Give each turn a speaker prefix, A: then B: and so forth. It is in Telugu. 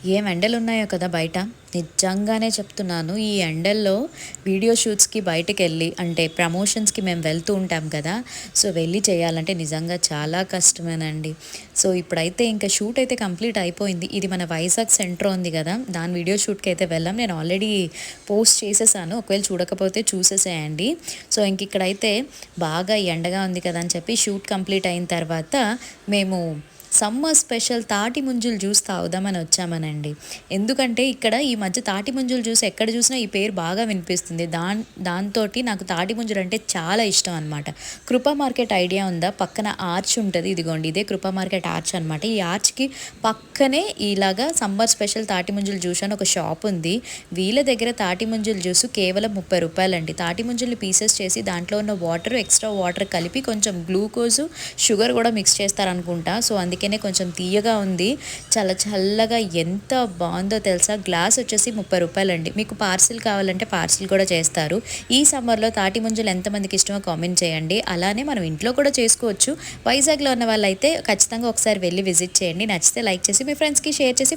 A: ఏం ఎండలున్నాయో కదా బయట. నిజంగానే చెప్తున్నాను. ఈ ఎండల్లో వీడియో షూట్స్‌కి బయటికెళ్ళి అంటే ప్రమోషన్స్‌కి మేము వెళ్తూ ఉంటాం కదా! సో, వెళ్ళి చేయాలంటే నిజంగా చాలా కష్టమేనండి. సో, ఇప్పుడైతే ఇంకా షూట్ అయితే కంప్లీట్ అయిపోయింది. ఇది మన వైజాగ్ సెంటర్ ఉంది గదా! దాని వీడియో షూట్‌కైతే వెళ్ళాం. నేను ఆల్రెడీ పోస్ట్ చేసేసాను. ఒకవేళ చూడకపోతే చూసేసేయండి. సో, ఇంకిక్కడైతే బాగా ఎండగా ఉంది కదా అని చెప్పి షూట్ కంప్లీట్ అయిన తర్వాత మేము సమ్మర్ స్పెషల్ తాటి ముంజుల జ్యూస్ తాగుదామని వచ్చామనండి. ఎందుకంటే ఇక్కడ ఈ మధ్య తాటి ముంజుల జ్యూస్ ఎక్కడ చూసినా ఈ పేరు బాగా వినిపిస్తుంది. దాంతోటి నాకు తాటి ముంజలు అంటే చాలా ఇష్టం అనమాట. కృపా మార్కెట్ ఐడియా ఉందా? పక్కన ఆర్చ్ ఉంటది. ఇదిగోండి ఇదే కృపా మార్కెట్ ఆర్చ్ అనమాట. ఈ ఆర్చ్‌కి పక్కనే ఇలాగా సమ్మర్ స్పెషల్ తాటి ముంజుల జ్యూస్ అని ఒక షాప్ ఉంది. వీళ్ళ దగ్గర తాటి ముంజుల జ్యూస్ కేవలం రూ. 30 అండి. తాటి ముంజల్ని పీసెస్ చేసి దాంట్లో ఉన్న వాటర్ ఎక్స్ట్రా వాటర్ కలిపి కొంచెం గ్లూకోజు, షుగర్ కూడా మిక్స్ చేస్తారనుకుంటా. సో, అందుకనే కొంచెం తీయగా ఉంది. చాలా చల్లగా ఎంత బావుందో తెలుసా? గ్లాస్ వచ్చేసి రూ. 30 అండి. మీకు పార్సిల్ కావాలంటే పార్సిల్ కూడా చేస్తారు. ఈ సమ్మర్‌లో తాటి ముంజలు ఎంతమందికి ఇష్టమో కామెంట్ చేయండి. అలానే మనం ఇంట్లో కూడా చేసుకోవచ్చు. వైజాగ్‌లో ఉన్న వాళ్ళైతే ఖచ్చితంగా ఒకసారి వెళ్ళి విజిట్ చేయండి. నచ్చితే లైక్ చేసి మీ ఫ్రెండ్స్‌కి షేర్ చేసి